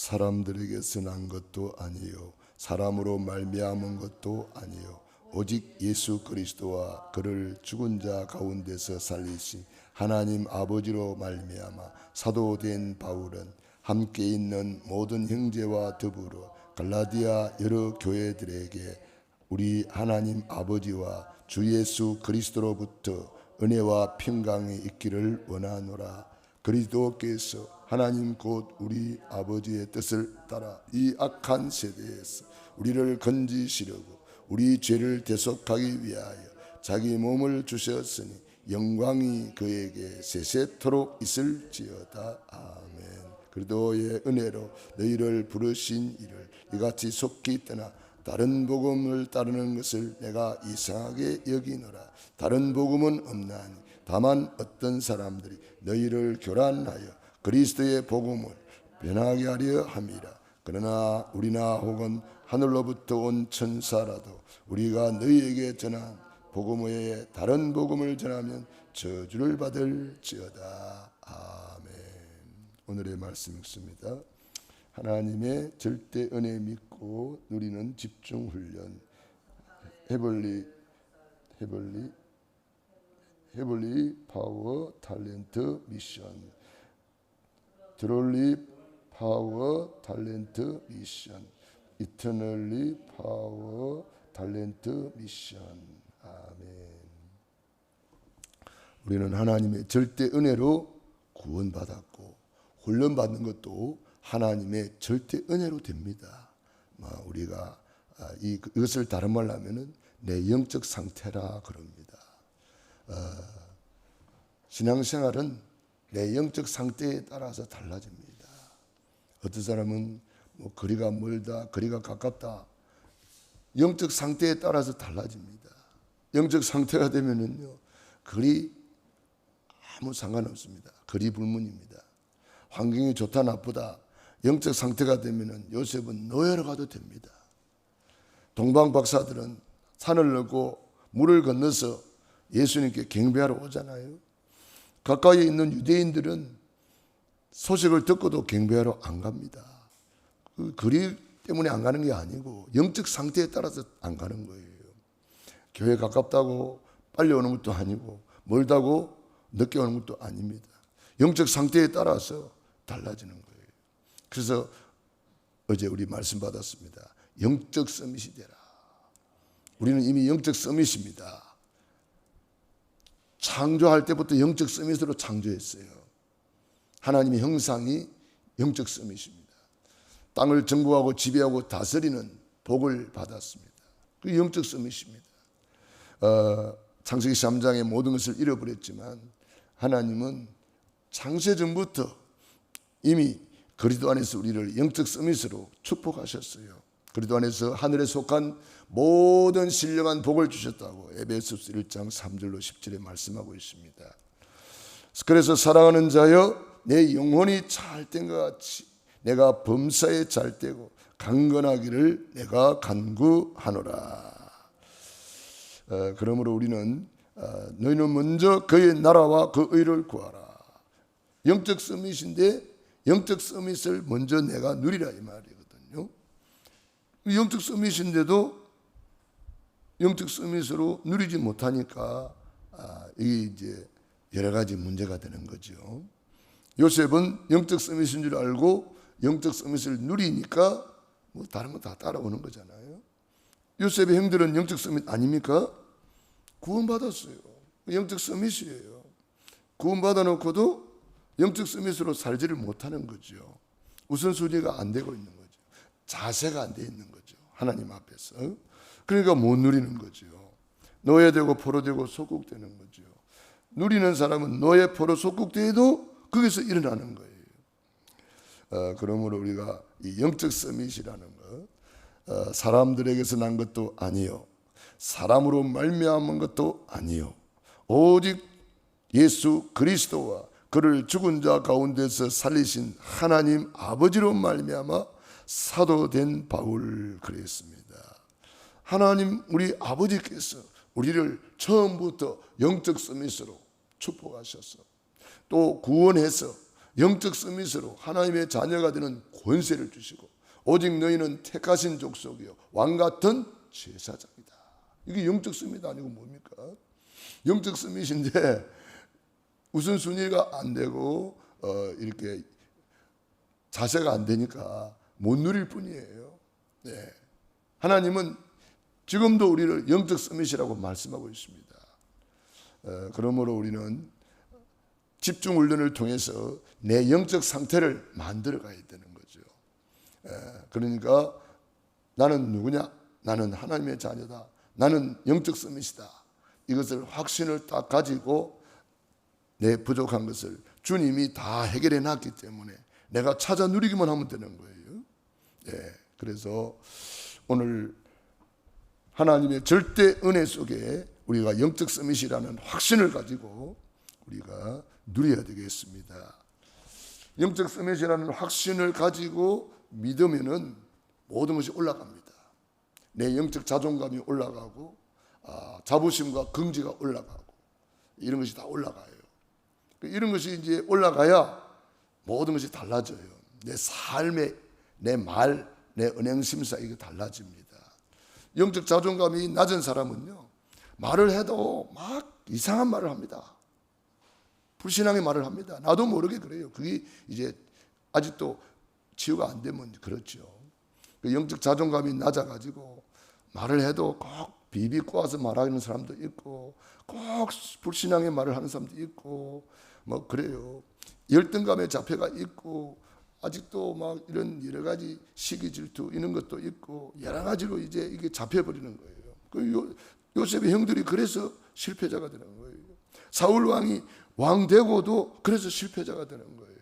사람들에게서 난 것도 아니요 사람으로 말미암은 것도 아니요 오직 예수 그리스도와 그를 죽은 자 가운데서 살리신 하나님 아버지로 말미암아 사도된 바울은 함께 있는 모든 형제와 더불어 갈라디아 여러 교회들에게 우리 하나님 아버지와 주 예수 그리스도로부터 은혜와 평강이 있기를 원하노라. 그리스도께서 하나님 곧 우리 아버지의 뜻을 따라 이 악한 세대에서 우리를 건지시려고 우리 죄를 대속하기 위하여 자기 몸을 주셨으니 영광이 그에게 세세토록 있을지어다. 아멘. 그리스도의 은혜로 너희를 부르신 이를 이같이 속히 떠나 다른 복음을 따르는 것을 내가 이상하게 여기노라. 다른 복음은 없나니 다만 어떤 사람들이 너희를 교란하여 그리스도의 복음을 변하게 하려 함이라. 그러나 우리나 혹은 하늘로부터 온 천사라도 우리가 너희에게 전한 복음 외에 다른 복음을 전하면 저주를 받을지어다. 아멘. 오늘의 말씀 읽습니다. 하나님의 절대 은혜 믿고 누리는 집중 훈련. 헤블리 파워 탤런트 미션. 드롤리 파워 탤런트 미션. 이터널리 파워 탤런트 미션. 아멘. 우리는 하나님의 절대 은혜로 구원받았고 훈련받는 것도 하나님의 절대 은혜로 됩니다. 우리가 이것을 다른 말로 하면은 내 영적 상태라 그럽니다. 신앙생활은 내 영적 상태에 따라서 달라집니다. 어떤 사람은 거리가 멀다, 거리가 가깝다. 영적 상태에 따라서 달라집니다. 영적 상태가 되면은요, 거리 아무 상관없습니다. 거리 불문입니다. 환경이 좋다 나쁘다. 영적 상태가 되면은 요셉은 노예로 가도 됩니다. 동방 박사들은 산을 넘고 물을 건너서 예수님께 경배하러 오잖아요. 가까이 있는 유대인들은 소식을 듣고도 경배하러 안 갑니다. 그 거리 때문에 안 가는 게 아니고 영적 상태에 따라서 안 가는 거예요. 교회 가깝다고 빨리 오는 것도 아니고 멀다고 늦게 오는 것도 아닙니다. 영적 상태에 따라서 달라지는 거예요. 그래서 어제 우리 말씀 받았습니다. 영적 서밋이 되라. 우리는 이미 영적 서밋입니다. 창조할 때부터 영적 서밋으로 창조했어요. 하나님의 형상이 영적 서밋입니다. 땅을 정복하고 지배하고 다스리는 복을 받았습니다. 그 영적 서밋입니다. 창세기 3장의 모든 것을 잃어버렸지만 하나님은 창세 전부터 이미 그리스도 안에서 우리를 영적 서밋으로 축복하셨어요. 그리스도 안에서 하늘에 속한 모든 신령한 복을 주셨다고 에베소서 1장 3절로 10절에 말씀하고 있습니다. 그래서 사랑하는 자여 내 영혼이 잘된 것 같이 내가 범사에 잘되고 강건하기를 내가 간구하노라. 그러므로 우리는 너희는 먼저 그의 나라와 그 의를 구하라. 영적 서밋인데 영적 서밋을 먼저 내가 누리라 이 말이거든요. 영적 서밋인데도 영적 서밋으로 누리지 못하니까 이게 이제 여러 가지 문제가 되는 거죠. 요셉은 영적 서밋인 줄 알고 영적 서밋을 누리니까 다른 거 다 따라오는 거잖아요. 요셉의 형들은 영적 서밋 아닙니까? 구원받았어요. 영적 서밋이에요. 구원받아 놓고도 영적 서밋으로 살지를 못하는 거죠. 우선순위가 안 되고 있는 거죠. 자세가 안 돼 있는 거죠. 하나님 앞에서. 그러니까 못 누리는 거죠. 노예되고 포로되고 속국되는 거죠. 누리는 사람은 노예, 포로, 속국되어도 거기서 일어나는 거예요. 그러므로 우리가 이 영적 서밋이라는 것, 사람들에게서 난 것도 아니요, 사람으로 말미암은 것도 아니요, 오직 예수 그리스도와 그를 죽은 자 가운데서 살리신 하나님 아버지로 말미암아 사도된 바울 그랬습니다. 하나님 우리 아버지께서 우리를 처음부터 영적 서밋으로 축복하셔서 또 구원해서 영적 서밋으로 하나님의 자녀가 되는 권세를 주시고 오직 너희는 택하신 족속이요 왕 같은 제사장이다. 이게 영적 서밋 아니고 뭡니까? 영적 서밋인데 우선순위가 안 되고 이렇게 자세가 안 되니까 못 누릴 뿐이에요. 네. 하나님은 지금도 우리를 영적 서밋이라고 말씀하고 있습니다. 그러므로 우리는 집중 훈련을 통해서 내 영적 상태를 만들어 가야 되는 거죠. 그러니까 나는 누구냐? 나는 하나님의 자녀다. 나는 영적 서밋이다. 이것을 확신을 딱 가지고 내 부족한 것을 주님이 다 해결해 놨기 때문에 내가 찾아 누리기만 하면 되는 거예요. 그래서 오늘 하나님의 절대 은혜 속에 우리가 영적 서밋이라는 확신을 가지고 우리가 누려야 되겠습니다. 영적 서밋이라는 확신을 가지고 믿으면은 모든 것이 올라갑니다. 내 영적 자존감이 올라가고 자부심과 긍지가 올라가고 이런 것이 다 올라가요. 이런 것이 이제 올라가야 모든 것이 달라져요. 내 삶에 내 말, 내 은행심사 이게 달라집니다. 영적 자존감이 낮은 사람은요 말을 해도 막 이상한 말을 합니다. 불신앙의 말을 합니다. 나도 모르게 그래요. 그게 이제 아직도 치유가 안 되면 그렇죠. 영적 자존감이 낮아가지고 말을 해도 꼭 비비 꼬아서 말하는 사람도 있고 꼭 불신앙의 말을 하는 사람도 있고 뭐 그래요. 열등감에 잡혀가 있고 아직도 막 이런 여러 가지 시기 질투 이런 것도 있고 여러 가지로 이제 이게 잡혀버리는 거예요. 요셉의 형들이 그래서 실패자가 되는 거예요. 사울 왕이 왕 되고도 그래서 실패자가 되는 거예요.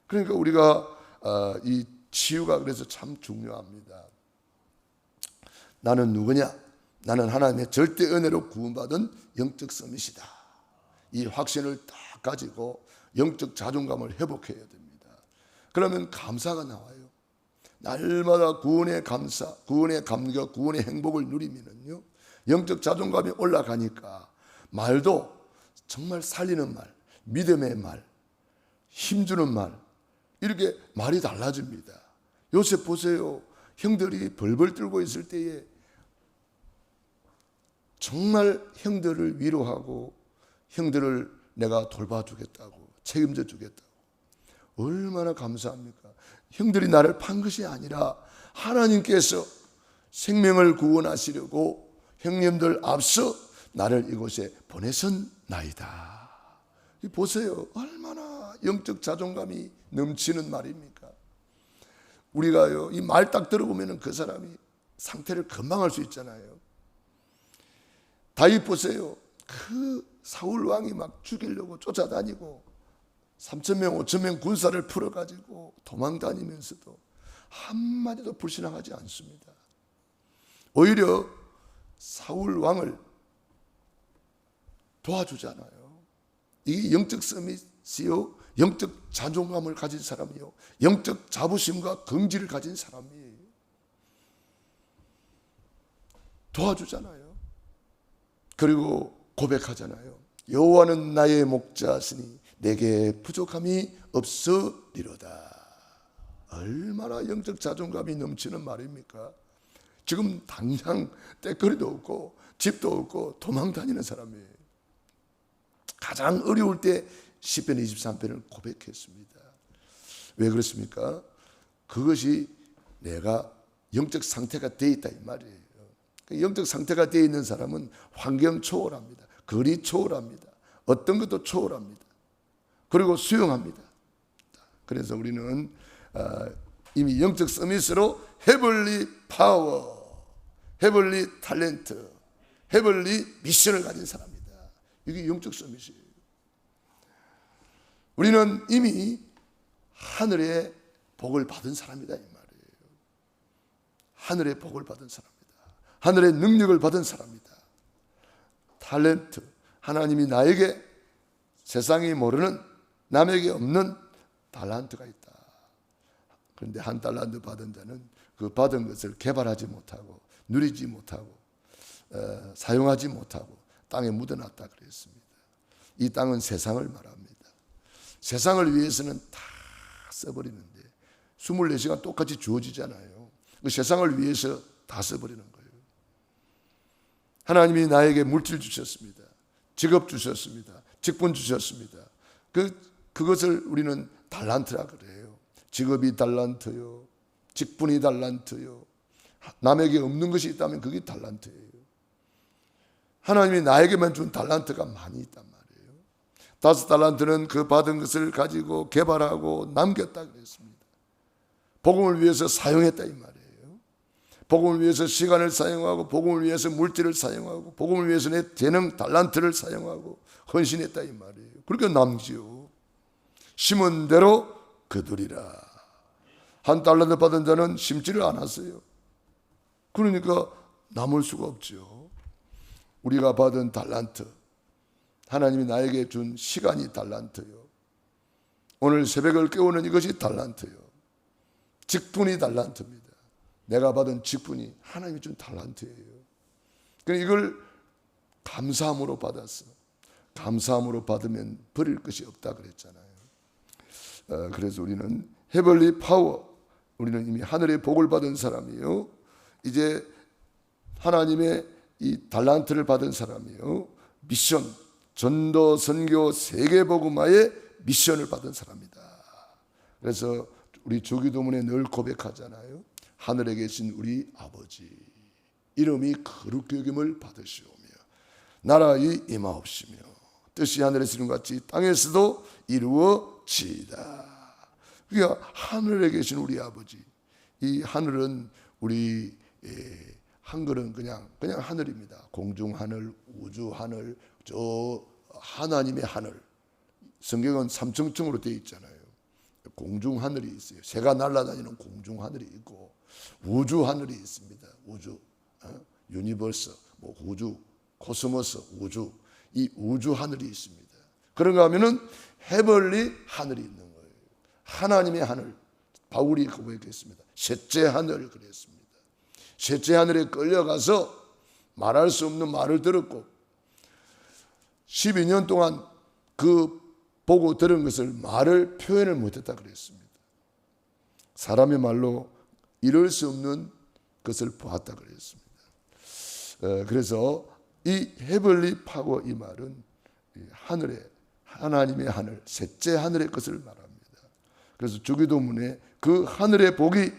그러니까 우리가 이 치유가 그래서 참 중요합니다. 나는 누구냐? 나는 하나님의 절대 은혜로 구원받은 영적 서밋이다. 이 확신을 딱 가지고 영적 자존감을 회복해야 됩니다. 그러면 감사가 나와요. 날마다 구원의 감사, 구원의 감격, 구원의 행복을 누리면은요 영적 자존감이 올라가니까 말도 정말 살리는 말, 믿음의 말, 힘주는 말 이렇게 말이 달라집니다. 요셉 보세요. 형들이 벌벌 떨고 있을 때에 정말 형들을 위로하고 형들을 내가 돌봐주겠다고 책임져 주겠다고 얼마나 감사합니까? 형들이 나를 판 것이 아니라 하나님께서 생명을 구원하시려고 형님들 앞서 나를 이곳에 보내셨나이다. 보세요. 얼마나 영적 자존감이 넘치는 말입니까? 우리가요 이 말 딱 들어보면 그 사람이 상태를 금방 알 수 있잖아요. 다윗 보세요. 그 사울 왕이 막 죽이려고 쫓아다니고 3,000명 5,000명 군사를 풀어가지고 도망다니면서도 한마디도 불신앙하지 않습니다. 오히려 사울 왕을 도와주잖아요. 이게 영적 서밋이요 영적 자존감을 가진 사람이요 영적 자부심과 긍지를 가진 사람이에요. 도와주잖아요. 그리고 고백하잖아요. 여호와는 나의 목자시니 내게 부족함이 없으리로다. 얼마나 영적 자존감이 넘치는 말입니까? 지금 당장 떼거리도 없고 집도 없고 도망 다니는 사람이에요. 가장 어려울 때 시편 23편을 고백했습니다. 왜 그렇습니까? 그것이 내가 영적 상태가 되어 있다 이 말이에요. 영적 상태가 되어 있는 사람은 환경 초월합니다. 거리 초월합니다. 어떤 것도 초월합니다. 그리고 수용합니다. 그래서 우리는 이미 영적 서밋으로 헤블리 파워, 헤블리 탤런트, 헤블리 미션을 가진 사람입니다. 이게 영적 서밋이에요. 우리는 이미 하늘의 복을 받은 사람이다 이 말이에요. 하늘의 복을 받은 사람이다. 하늘의 능력을 받은 사람이다. 탤런트, 하나님이 나에게 세상이 모르는 남에게 없는 달란트가 있다. 그런데 한 달란트 받은 자는 그 받은 것을 개발하지 못하고 누리지 못하고 사용하지 못하고 땅에 묻어놨다 그랬습니다. 이 땅은 세상을 말합니다. 세상을 위해서는 다 써버리는데 24시간 똑같이 주어지잖아요. 그 세상을 위해서 다 써버리는 거예요. 하나님이 나에게 물질 주셨습니다. 직업 주셨습니다. 직분 주셨습니다. 그것을 우리는 달란트라 그래요. 직업이 달란트요. 직분이 달란트요. 남에게 없는 것이 있다면 그게 달란트예요. 하나님이 나에게만 준 달란트가 많이 있단 말이에요. 5달란트는 그 받은 것을 가지고 개발하고 남겼다 그랬습니다. 복음을 위해서 사용했다 이 말이에요. 복음을 위해서 시간을 사용하고 복음을 위해서 물질을 사용하고 복음을 위해서 내 재능 달란트를 사용하고 헌신했다 이 말이에요. 그러니까 남지요. 심은 대로 거두리라. 1달란트 받은 자는 심지를 않았어요. 그러니까 남을 수가 없죠. 우리가 받은 달란트, 하나님이 나에게 준 시간이 달란트요. 오늘 새벽을 깨우는 이것이 달란트요. 직분이 달란트입니다. 내가 받은 직분이 하나님이 준 달란트예요. 그러니까 이걸 감사함으로 받았어. 감사함으로 받으면 버릴 것이 없다 그랬잖아요. 그래서 우리는 헤벌리 파워, 우리는 이미 하늘의 복을 받은 사람이요. 이제 하나님의 이 달란트를 받은 사람이요. 미션, 전도, 선교, 세계복음화의 미션을 받은 사람이다. 그래서 우리 주기도문에 늘 고백하잖아요. 하늘에 계신 우리 아버지, 이름이 거룩히 여김을 받으시오며 나라의 임하옵시며 뜻이 하늘에서 이룬 같이 땅에서도 이루어지이다. 그러니까 하늘에 계신 우리 아버지, 이 하늘은 우리 한글은 그냥 하늘입니다. 공중 하늘, 우주 하늘, 저 하나님의 하늘. 성경은 3층층으로 되어 있잖아요. 공중 하늘이 있어요. 새가 날아다니는 공중 하늘이 있고 우주 하늘이 있습니다. 우주, 유니버스, 뭐 우주, 코스모스, 우주, 이 우주 하늘이 있습니다. 그런가 하면은 헤벌리 하늘이 있는 거예요. 하나님의 하늘. 바울이 고백했습니다. 셋째 하늘 그랬습니다. 셋째 하늘에 끌려가서 말할 수 없는 말을 들었고 12년 동안 그 보고 들은 것을 말을 표현을 못했다 그랬습니다. 사람의 말로 이룰 수 없는 것을 보았다 그랬습니다. 그래서 이 헤벌리 파워 이 말은 하늘에 하나님의 하늘, 셋째 하늘의 것을 말합니다. 그래서 주기도문에 그 하늘의 복이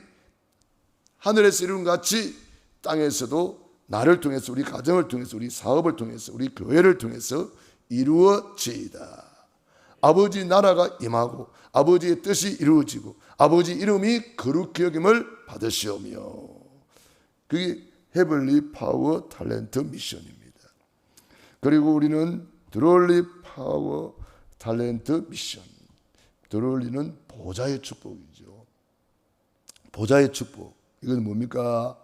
하늘에서 이룬 같이 땅에서도 나를 통해서 우리 가정을 통해서 우리 사업을 통해서 우리 교회를 통해서 이루어지이다. 아버지 나라가 임하고 아버지의 뜻이 이루어지고 아버지 이름이 거룩히 여김을 받으시오며 그게 헤벌리 파워 탤런트 미션입니다. 그리고 우리는 드롤리 파워 탤런트 미션. 드롤리는 보좌의 축복이죠. 보좌의 축복. 이건 뭡니까?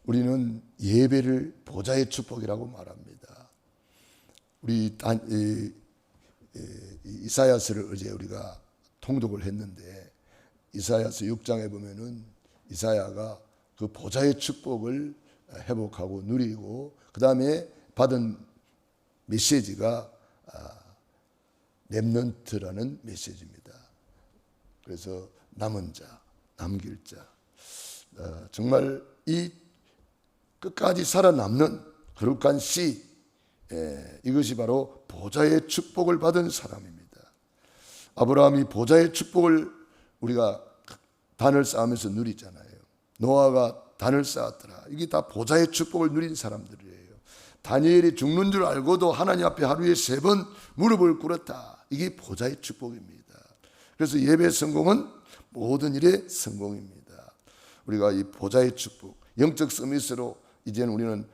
우리는 예배를 보좌의 축복이라고 말합니다. 우리 이사야서를 어제 우리가 통독을 했는데 이사야서 6장에 보면은 이사야가 그 보좌의 축복을 회복하고 누리고 그 다음에 받은 메시지가 렘넌트라는 메시지입니다. 그래서 남은 자, 남길 자, 정말 이 끝까지 살아남는 거룩한 씨, 이것이 바로 보좌의 축복을 받은 사람입니다. 아브라함이 보좌의 축복을 우리가 단을 쌓으면서 누리잖아요. 노아가 단을 쌓았더라. 이게 다 보좌의 축복을 누린 사람들이에요. 다니엘이 죽는 줄 알고도 하나님 앞에 하루에 3번 무릎을 꿇었다. 이게 보좌의 축복입니다. 그래서 예배 성공은 모든 일의 성공입니다. 우리가 이 보좌의 축복, 영적 서밋으로 이제는 우리는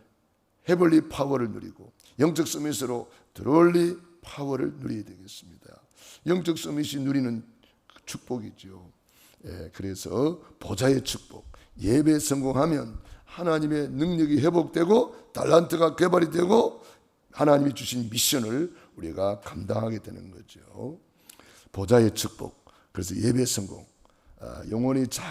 헤벌리 파워를 누리고 영적 서밋으로 드롤리 파워를 누려야 되겠습니다. 영적 서밋이 누리는 축복이죠. 그래서 보좌의 축복, 예배 성공하면 하나님의 능력이 회복되고 달란트가 개발이 되고 하나님이 주신 미션을 우리가 감당하게 되는 거죠. 보좌의 축복. 그래서 예배 성공. 영혼이 잘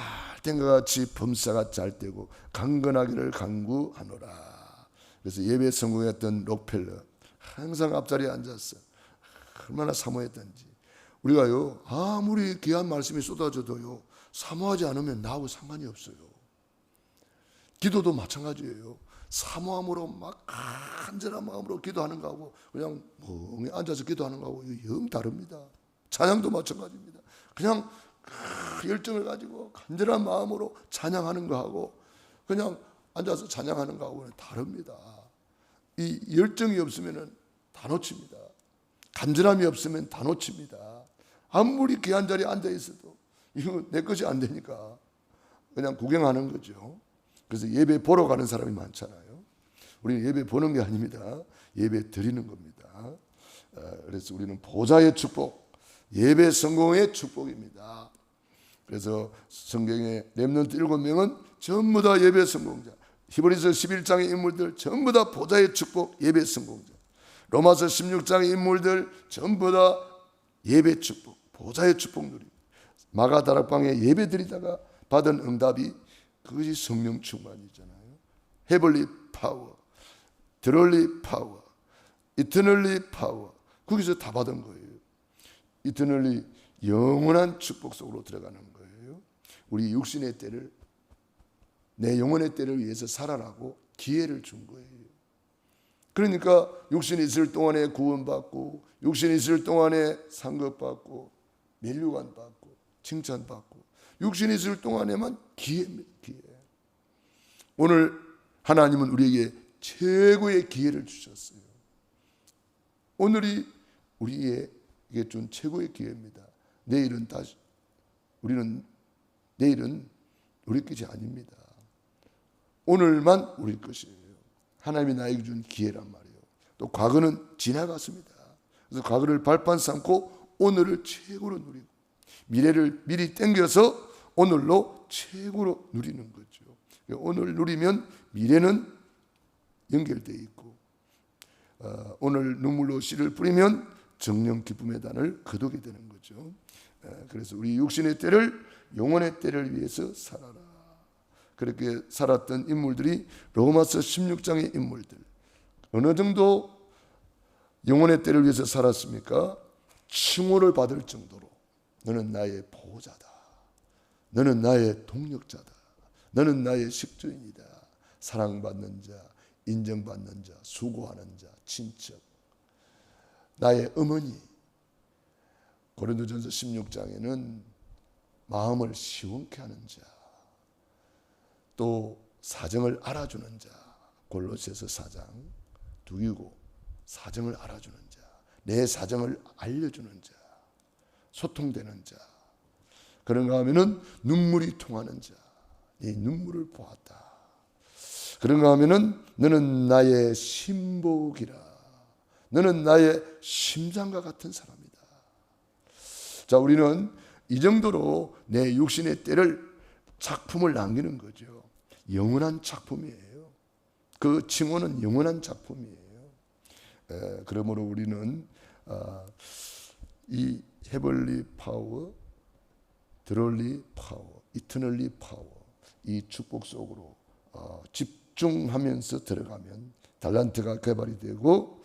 된 것 같이 범사가 잘 되고 강건하기를 간구하노라. 그래서 예배 성공했던 록펠러 항상 앞자리에 앉았어. 얼마나 사모했던지. 우리가요, 아무리 귀한 말씀이 쏟아져도요, 사모하지 않으면 나하고 상관이 없어요. 기도도 마찬가지예요. 사모함으로 막 간절한 마음으로 기도하는 거하고 그냥 멍에 앉아서 기도하는 거하고 영 다릅니다. 찬양도 마찬가지입니다. 그냥 열정을 가지고 간절한 마음으로 찬양하는 거하고 그냥 앉아서 찬양하는 거하고는 다릅니다. 이 열정이 없으면 다 놓칩니다. 간절함이 없으면 다 놓칩니다. 아무리 귀한 자리에 앉아 있어도 이거 내 것이 안 되니까 그냥 구경하는 거죠. 그래서 예배 보러 가는 사람이 많잖아요. 우리는 예배 보는 게 아닙니다. 예배 드리는 겁니다. 그래서 우리는 보좌의 축복, 예배 성공의 축복입니다. 그래서 성경에 렘넌트 7명은 전부 다 예배 성공자. 히브리서 11장의 인물들 전부 다 보좌의 축복, 예배 성공자. 로마서 16장의 인물들 전부 다 예배 축복, 보좌의 축복 누립니다. 마가다락방에 예배 드리다가 받은 응답이 그것이 성령 충만이잖아요. 헤블리 파워, 드롤리 파워, 이터널리 파워. 거기서 다 받은 거예요. 이터널리 영원한 축복 속으로 들어가는 거예요. 우리 육신의 때를 내 영혼의 때를 위해서 살아라고 기회를 준 거예요. 그러니까 육신이 있을 동안에 구원받고 육신이 있을 동안에 상급받고 면류관 받고 칭찬받고 육신이 있을 동안에만 기회입니다. 기회. 오늘 하나님은 우리에게 최고의 기회를 주셨어요. 오늘이 우리에게 준 최고의 기회입니다. 내일은 우리 것이 아닙니다. 오늘만 우리 것이에요. 하나님이 나에게 준 기회란 말이에요. 또 과거는 지나갔습니다. 그래서 과거를 발판 삼고 오늘을 최고로 누리고 미래를 미리 당겨서 오늘로 최고로 누리는 거죠. 오늘 누리면 미래는 연결되어 있고 오늘 눈물로 씨를 뿌리면 정령 기쁨의 단을 거두게 되는 거죠. 그래서 우리 육신의 때를 영혼의 때를 위해서 살아라. 그렇게 살았던 인물들이 로마서 16장의 인물들 어느 정도 영혼의 때를 위해서 살았습니까? 칭호를 받을 정도로 너는 나의 보호자다. 너는 나의 동력자다. 너는 나의 식주인이다. 사랑받는 자, 인정받는 자, 수고하는 자, 친척, 나의 어머니. 고린도전서 16장에는 마음을 시원케 하는 자, 또 사정을 알아주는 자, 골로새서 4장 두기고 사정을 알아주는 자, 내 사정을 알려주는 자, 소통되는 자, 그런가 하면은 눈물이 통하는 자, 네 눈물을 보았다. 그런가 하면은 너는 나의 신복이라, 너는 나의 심장과 같은 사람이다. 자, 우리는 이 정도로 내 육신의 때를 작품을 남기는 거죠. 영원한 작품이에요. 그 칭호는 영원한 작품이에요. 그러므로 우리는 이 헤벌리 파워, 드롤리 파워, 이터널리 파워, 이 축복 속으로 집중하면서 들어가면 달란트가 개발이 되고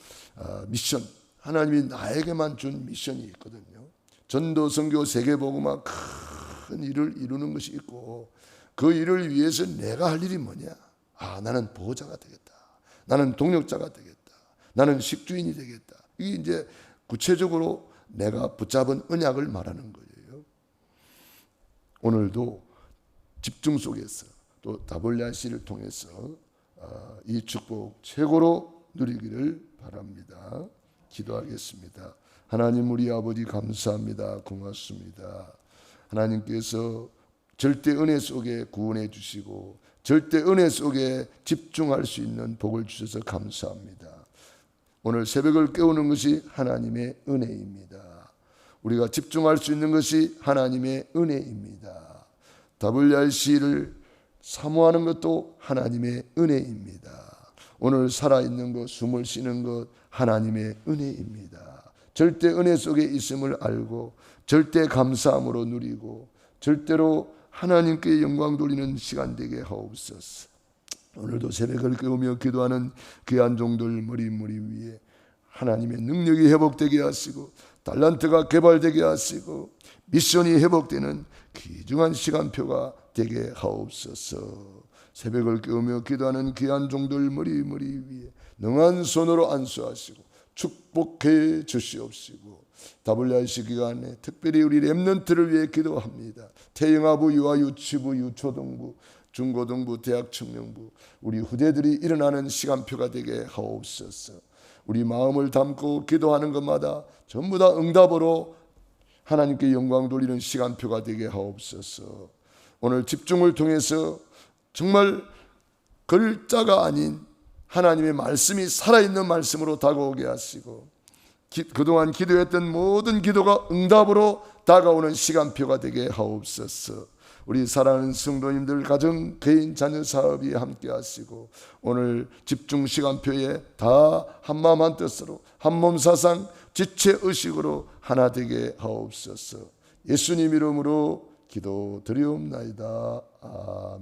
미션, 하나님이 나에게만 준 미션이 있거든요. 전도, 선교, 세계복음화 큰 일을 이루는 것이 있고 그 일을 위해서 내가 할 일이 뭐냐? 나는 보호자가 되겠다. 나는 동력자가 되겠다. 나는 식주인이 되겠다. 이게 이제 구체적으로 내가 붙잡은 언약을 말하는 거예요. 오늘도 집중 속에서 또 WRC를 통해서 이 축복 최고로 누리기를 바랍니다. 기도하겠습니다. 하나님 우리 아버지 감사합니다. 고맙습니다. 하나님께서 절대 은혜 속에 구원해 주시고 절대 은혜 속에 집중할 수 있는 복을 주셔서 감사합니다. 오늘 새벽을 깨우는 것이 하나님의 은혜입니다. 우리가 집중할 수 있는 것이 하나님의 은혜입니다. WRC를 사모하는 것도 하나님의 은혜입니다. 오늘 살아있는 것, 숨을 쉬는 것 하나님의 은혜입니다. 절대 은혜 속에 있음을 알고 절대 감사함으로 누리고 절대로 하나님께 영광 돌리는 시간 되게 하옵소서. 오늘도 새벽을 깨우며 기도하는 귀한 종들 머리 위에 하나님의 능력이 회복되게 하시고 달란트가 개발되게 하시고 미션이 회복되는 귀중한 시간표가 되게 하옵소서. 새벽을 깨우며 기도하는 귀한 종들 머리 위에 능한 손으로 안수하시고 축복해 주시옵시고, WRC 기간에 특별히 우리 렘넌트를 위해 기도합니다. 태영아부, 유아, 유치부, 유초등부, 중고등부, 대학 청년부, 우리 후대들이 일어나는 시간표가 되게 하옵소서. 우리 마음을 담고 기도하는 것마다 전부 다 응답으로 하나님께 영광 돌리는 시간표가 되게 하옵소서. 오늘 집중을 통해서 정말 글자가 아닌 하나님의 말씀이 살아있는 말씀으로 다가오게 하시고, 그동안 기도했던 모든 기도가 응답으로 다가오는 시간표가 되게 하옵소서. 우리 사랑하는 성도님들 가정, 개인, 자녀 사업이 함께 하시고, 오늘 집중 시간표에 다 한마음 한뜻으로 한몸 사상 지체의식으로 하나 되게 하옵소서. 예수님 이름으로 기도드리옵나이다. 아멘.